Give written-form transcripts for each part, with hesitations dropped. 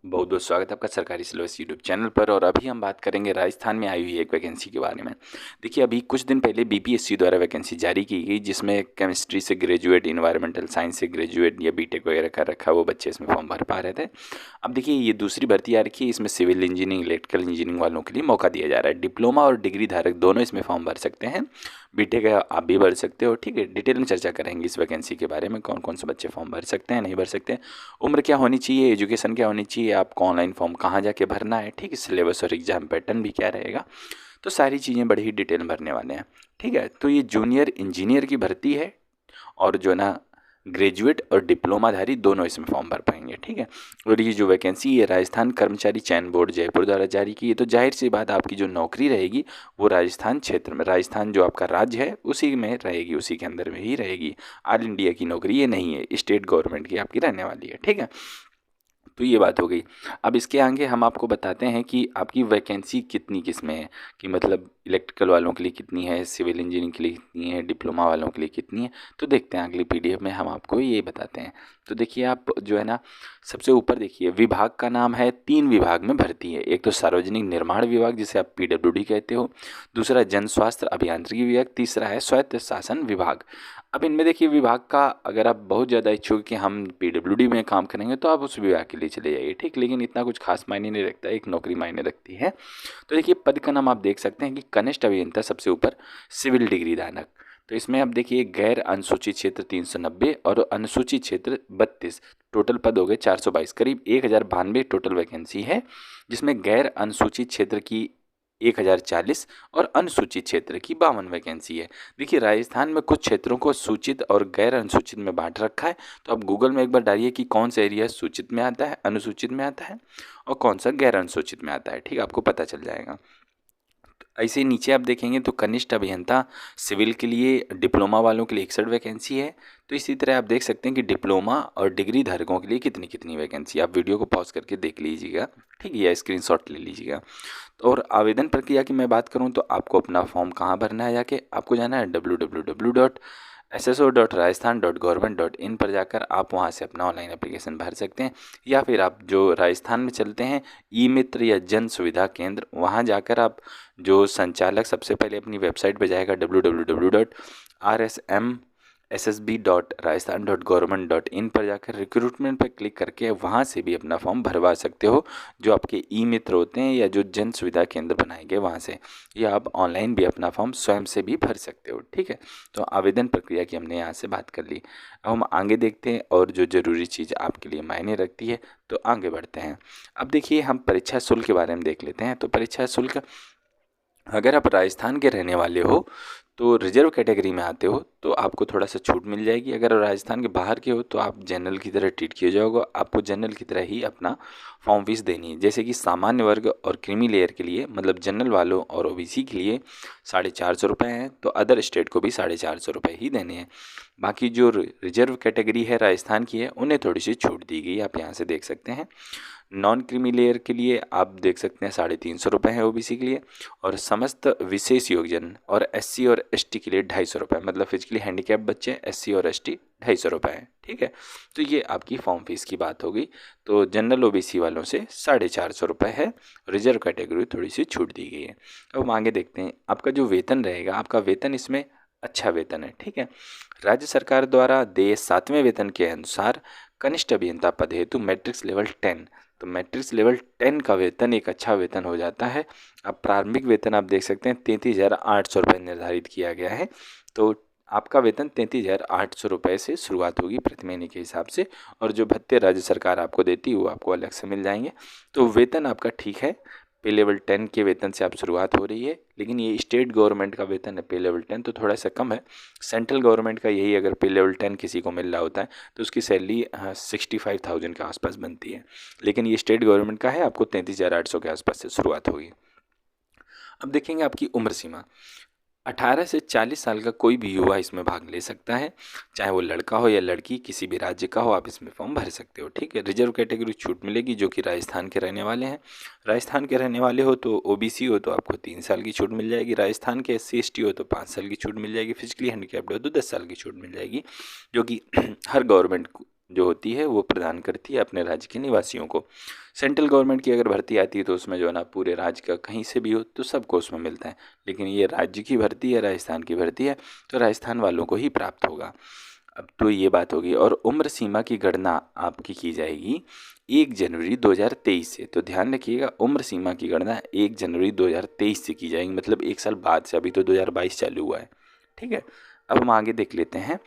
बहुत बहुत स्वागत है आपका सरकारी सिलेबस यूट्यूब चैनल पर। और अभी हम बात करेंगे राजस्थान में आई हुई एक वैकेंसी के बारे में। देखिए, अभी कुछ दिन पहले बीपीएससी द्वारा वैकेंसी जारी की गई, जिसमें केमिस्ट्री से ग्रेजुएट, इन्वायरमेंटल साइंस से ग्रेजुएट या बीटेक वगैरह कर रखा है वो बच्चे इसमें फॉर्म भर पा रहे थे। अब देखिए, ये दूसरी भर्ती आ रखी है, इसमें सिविल इंजीनियरिंग, इलेक्ट्रिकल इंजीनियरिंग वालों के लिए मौका दिया जा रहा है। डिप्लोमा और डिग्री धारक दोनों इसमें फॉर्म भर सकते हैं। बीटेक आप भी भर सकते हो। ठीक है, डिटेल में चर्चा करेंगे इस वैकेंसी के बारे में, कौन कौन से बच्चे फॉर्म भर सकते हैं, नहीं भर सकते, उम्र क्या होनी चाहिए, एजुकेशन क्या होनी चाहिए, आपको ऑनलाइन फॉर्म कहाँ जाके भरना है, ठीक है, सिलेबस और एग्जाम पैटर्न भी क्या रहेगा। तो सारी चीज़ें बड़ी ही डिटेल में भरने वाले हैं। ठीक है, तो ये जूनियर इंजीनियर की भर्ती है, और जो ना ग्रेजुएट और डिप्लोमाधारी दोनों इसमें फॉर्म भर पाएंगे। ठीक है, और ये जो वैकेंसी है राजस्थान कर्मचारी चयन बोर्ड जयपुर द्वारा जारी की है। तो जाहिर सी बात, आपकी जो नौकरी रहेगी वो राजस्थान क्षेत्र में, राजस्थान जो आपका राज्य है उसी में रहेगी, उसी के अंदर में ही रहेगी। ऑल इंडिया की नौकरी ये नहीं है, स्टेट गवर्नमेंट की आपकी रहने वाली है। ठीक है, तो ये बात हो गई। अब इसके आगे हम आपको बताते हैं कि आपकी वैकेंसी कितनी किस में है, कि मतलब इलेक्ट्रिकल वालों के लिए कितनी है, सिविल इंजीनियरिंग के लिए कितनी है, डिप्लोमा वालों के लिए कितनी है। तो देखते हैं अगली पीडीएफ में हम आपको ये बताते हैं। तो देखिए, आप जो है ना, सबसे ऊपर देखिए, विभाग का नाम है, 3 विभाग में भर्ती है। एक तो सार्वजनिक निर्माण विभाग, जिसे आप पीडब्ल्यूडी कहते हो, दूसरा जन स्वास्थ्य अभियांत्रिकी विभाग, तीसरा है स्वायत्त शासन विभाग। अब इनमें देखिए, विभाग का अगर आप बहुत ज़्यादा इच्छुक कि हम पीडब्ल्यूडी में काम करेंगे तो आप उस विभाग के लिए चले जाइए। ठीक, लेकिन इतना कुछ खास मायने नहीं रखता, एक नौकरी मायने रखती है। तो देखिए, पद का नाम आप देख सकते हैं कि कनिष्ठ अभियंता सबसे ऊपर, सिविल डिग्री धारक। तो इसमें आप देखिए, गैर अनुसूचित क्षेत्र 390 और अनुसूचित क्षेत्र 32, टोटल पद हो गए 422, करीब 1092 टोटल वैकेंसी है, जिसमें गैर अनुसूचित क्षेत्र की 1040 और अनुसूचित क्षेत्र की 52 वैकेंसी है। देखिए, राजस्थान में कुछ क्षेत्रों को सूचित और गैर अनुसूचित में बांट रखा है। तो आप गूगल में एक बार डालिए कि कौन सा एरिया सूचित में आता है, अनुसूचित में आता है, और कौन सा गैर अनुसूचित में आता है। ठीक, आपको पता चल जाएगा। ऐसे ही नीचे आप देखेंगे तो कनिष्ठ अभियंता सिविल के लिए, डिप्लोमा वालों के लिए 61 वैकेंसी है। तो इसी तरह आप देख सकते हैं कि डिप्लोमा और डिग्री धारकों के लिए कितनी कितनी वैकेंसी। आप वीडियो को पॉज करके देख लीजिएगा, ठीक है, या स्क्रीनशॉट ले लीजिएगा। और आवेदन प्रक्रिया की मैं बात करूं तो आपको अपना फॉर्म कहाँ भरना है, जाके आपको जाना है www.sso.rajasthan.government.in पर जाकर आप वहां से अपना ऑनलाइन एप्लीकेशन भर सकते हैं। या फिर आप जो राजस्थान में चलते हैं ई मित्र या जन सुविधा केंद्र, वहां जाकर आप, जो संचालक सबसे पहले अपनी वेबसाइट पर जाएगा www.rsm.ssb.rajasthan.government.in पर जाकर रिक्रूटमेंट पर क्लिक करके वहाँ से भी अपना फॉर्म भरवा सकते हो, जो आपके ई मित्र होते हैं या जो जन सुविधा केंद्र बनाए गए वहाँ से, या आप ऑनलाइन भी अपना फॉर्म स्वयं से भी भर सकते हो। ठीक है, तो आवेदन प्रक्रिया की हमने यहाँ से बात कर ली। अब हम आगे देखते हैं और जो ज़रूरी चीज़ आपके लिए मायने रखती है, तो आगे बढ़ते हैं। अब देखिए, हम परीक्षा शुल्क के बारे में देख लेते हैं। तो परीक्षा शुल्क, अगर आप राजस्थान के रहने वाले हो तो रिजर्व कैटेगरी में आते हो तो आपको थोड़ा सा छूट मिल जाएगी। अगर राजस्थान के बाहर के हो तो आप जनरल की तरह ट्रीट किया जाओगे, आपको जनरल की तरह ही अपना फॉर्म फीस देनी है। जैसे कि सामान्य वर्ग और क्रीमी लेयर के लिए, मतलब जनरल वालों और ओबीसी के लिए 450 रुपये हैं, तो अदर स्टेट को भी 450 रुपये ही देने हैं। बाकी जो रिजर्व कैटेगरी है राजस्थान की है, उन्हें थोड़ी सी छूट दी गई, आप यहाँ से देख सकते हैं। नॉन क्रीमी लेयर के लिए आप देख सकते हैं 350 रुपये है ओबीसी के लिए, और समस्त विशेष योगजन और एससी और एसटी के लिए 250 रुपये, मतलब फिजिकली हैंडीकैप बच्चे एससी और एसटी 250 रुपये है। ठीक है, तो ये आपकी फॉर्म फीस की बात होगी। तो जनरल ओबीसी वालों से 450 रुपये है, रिजर्व कैटेगरी थोड़ी सी छूट दी गई है। अब हम आगे देखते हैं, आपका जो वेतन रहेगा, आपका वेतन इसमें अच्छा वेतन है। ठीक है, राज्य सरकार द्वारा देय 7वें वेतन के अनुसार कनिष्ठ अभियंता पद हेतु मैट्रिक्स लेवल 10, तो मैट्रिक्स लेवल 10 का वेतन एक अच्छा वेतन हो जाता है। अब प्रारंभिक वेतन आप देख सकते हैं 33,800 रुपये निर्धारित किया गया है। तो आपका वेतन 33,800 रुपये से शुरुआत होगी प्रति महीने के हिसाब से, और जो भत्ते राज्य सरकार आपको देती है वो आपको अलग से मिल जाएंगे। तो वेतन आपका ठीक है, पे लेवल 10 के वेतन से आप शुरुआत हो रही है। लेकिन ये स्टेट गवर्नमेंट का वेतन है पे लेवल 10, तो थोड़ा सा कम है। सेंट्रल गवर्नमेंट का यही, अगर पे लेवल 10 किसी को मिल रहा होता है तो उसकी सैलरी 65,000 के आसपास बनती है। लेकिन ये स्टेट गवर्नमेंट का है, आपको 33,800 के आसपास से शुरुआत होगी। अब देखेंगे आपकी उम्र सीमा, 18 से 40 साल का कोई भी युवा इसमें भाग ले सकता है, चाहे वो लड़का हो या लड़की, किसी भी राज्य का हो, आप इसमें फॉर्म भर सकते हो। ठीक है, रिजर्व कैटेगरी छूट मिलेगी, जो कि राजस्थान के रहने वाले हैं। राजस्थान के रहने वाले हो तो ओबीसी हो तो आपको 3 साल की छूट मिल जाएगी, राजस्थान के एससी एसटी हो तो 5 साल की छूट मिल जाएगी, फिजिकली हैंडीकैप्ड हो तो 10 साल की छूट मिल जाएगी, जो कि हर गवर्नमेंट जो होती है वो प्रदान करती है अपने राज्य के निवासियों को। सेंट्रल गवर्नमेंट की अगर भर्ती आती है तो उसमें जो है ना पूरे राज्य का कहीं से भी हो तो सबको उसमें मिलता है, लेकिन ये राज्य की भर्ती है, राजस्थान की भर्ती है, तो राजस्थान वालों को ही प्राप्त होगा। अब तो ये बात होगी। और उम्र सीमा की गणना आपकी की जाएगी 1 जनवरी 2023 से। तो ध्यान रखिएगा, उम्र सीमा की गणना 1 जनवरी 2023 से की जाएगी, मतलब 1 साल बाद से। अभी तो 2022 चालू हुआ है, ठीक है। अब हम आगे देख लेते हैं।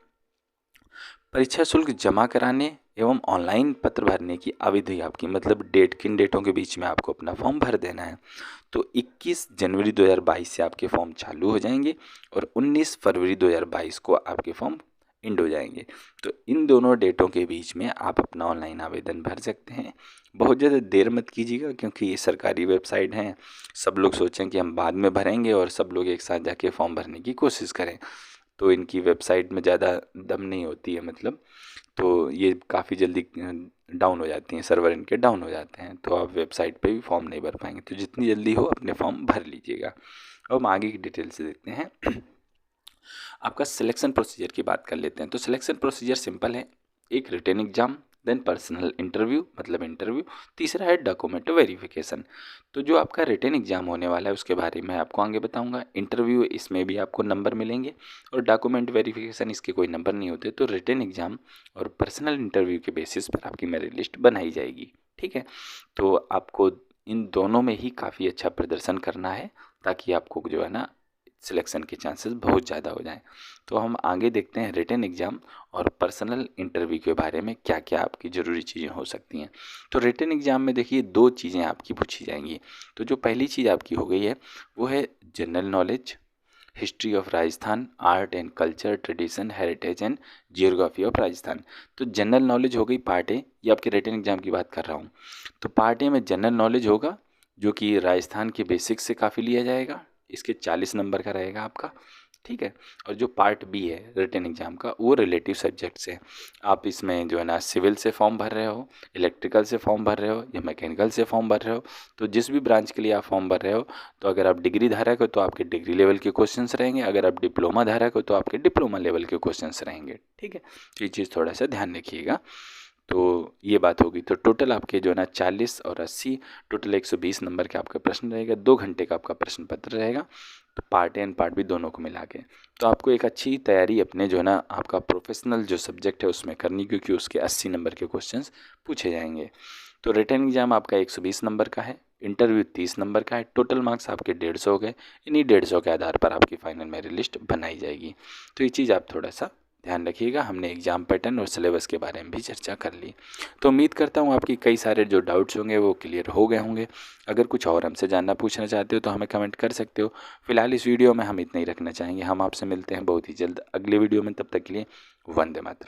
परीक्षा शुल्क जमा कराने एवं ऑनलाइन पत्र भरने की अवधि आपकी, मतलब डेट, किन डेटों के बीच में आपको अपना फॉर्म भर देना है। तो 21 जनवरी 2022 से आपके फॉर्म चालू हो जाएंगे और 19 फरवरी 2022 को आपके फॉर्म एंड हो जाएंगे। तो इन दोनों डेटों के बीच में आप अपना ऑनलाइन आवेदन भर सकते हैं। बहुत ज़्यादा देर मत कीजिएगा, क्योंकि ये सरकारी वेबसाइट हैं। सब लोग सोचें कि हम बाद में भरेंगे और सब लोग एक साथ जाके फॉर्म भरने की कोशिश करें, तो इनकी वेबसाइट में ज़्यादा दम नहीं होती है, मतलब तो ये काफ़ी जल्दी डाउन हो जाती हैं, सर्वर इनके डाउन हो जाते हैं, तो आप वेबसाइट पे भी फॉर्म नहीं भर पाएंगे। तो जितनी जल्दी हो अपने फॉर्म भर लीजिएगा। अब हम आगे की डिटेल से देखते हैं। आपका सिलेक्शन प्रोसीजर की बात कर लेते हैं। तो सिलेक्शन प्रोसीजर सिंपल है, एक written exam, then personal interview मतलब इंटरव्यू, तीसरा है डॉक्यूमेंट वेरिफिकेशन। तो जो आपका रिटन एग्जाम होने वाला है उसके बारे में आपको आगे बताऊंगा। इंटरव्यू, इसमें भी आपको नंबर मिलेंगे, और डॉक्यूमेंट वेरिफिकेशन इसके कोई नंबर नहीं होते। तो रिटन एग्जाम और पर्सनल इंटरव्यू के बेसिस पर आपकी मेरिट लिस्ट बनाई जाएगी, ठीक है। तो आपको इन दोनों में ही काफ़ी अच्छा प्रदर्शन करना है, ताकि आपको जो है ना सिलेक्शन के चांसेस बहुत ज़्यादा हो जाएं। तो हम आगे देखते हैं रिटन एग्ज़ाम और पर्सनल इंटरव्यू के बारे में क्या क्या आपकी ज़रूरी चीज़ें हो सकती हैं। तो रिटन एग्ज़ाम में देखिए 2 चीज़ें आपकी पूछी जाएंगी। तो जो पहली चीज़ आपकी हो गई है वो है general knowledge, history of Rajasthan, art and culture, tradition, heritage and geography of Rajasthan. तो जनरल नॉलेज हो गई पार्ट ए, ये आपके रिटन एग्जाम की बात कर रहा हूँ। तो पार्ट ए में जनरल नॉलेज होगा, जो कि राजस्थान के बेसिक से काफ़ी लिया जाएगा, इसके 40 नंबर का रहेगा आपका, ठीक है। और जो पार्ट बी है रिटन एग्जाम का, वो रिलेटिव सब्जेक्ट से। आप इसमें जो है ना सिविल से फॉर्म भर रहे हो, इलेक्ट्रिकल से फॉर्म भर रहे हो या मैकेनिकल से फॉर्म भर रहे हो, तो जिस भी ब्रांच के लिए आप फॉर्म भर रहे हो, तो अगर आप डिग्री धारक हो तो आपके डिग्री लेवल के क्वेश्चंस रहेंगे, अगर आप डिप्लोमा धारक हो तो आपके डिप्लोमा लेवल के क्वेश्चंस रहेंगे, ठीक है। ये चीज़ थोड़ा सा ध्यान रखिएगा। तो ये बात होगी। तो टोटल आपके जो है ना 40 और 80, टोटल 120 नंबर के आपका प्रश्न रहेगा, 2 घंटे का आपका प्रश्न पत्र रहेगा। तो part A and part B दोनों को मिला के, तो आपको एक अच्छी तैयारी अपने जो है ना आपका प्रोफेशनल जो सब्जेक्ट है उसमें करनी, क्योंकि उसके 80 नंबर के क्वेश्चंस पूछे जाएंगे। तो रिटन एग्जाम आपका 120 नंबर का है, इंटरव्यू 30 नंबर का है, टोटल मार्क्स आपके 150 हो गए। इन्हीं 150 के आधार पर आपकी फाइनल मेरिट लिस्ट बनाई जाएगी। तो ये चीज़ आप थोड़ा सा ध्यान रखिएगा। हमने एग्जाम पैटर्न और सिलेबस के बारे में भी चर्चा कर ली। तो उम्मीद करता हूँ आपकी कई सारे जो डाउट्स होंगे वो क्लियर हो गए होंगे। अगर कुछ और हमसे जानना पूछना चाहते हो तो हमें कमेंट कर सकते हो। फिलहाल इस वीडियो में हम इतना ही रखना चाहेंगे। हम आपसे मिलते हैं बहुत ही जल्द अगले वीडियो में, तब तक के लिए वंदे मातरम।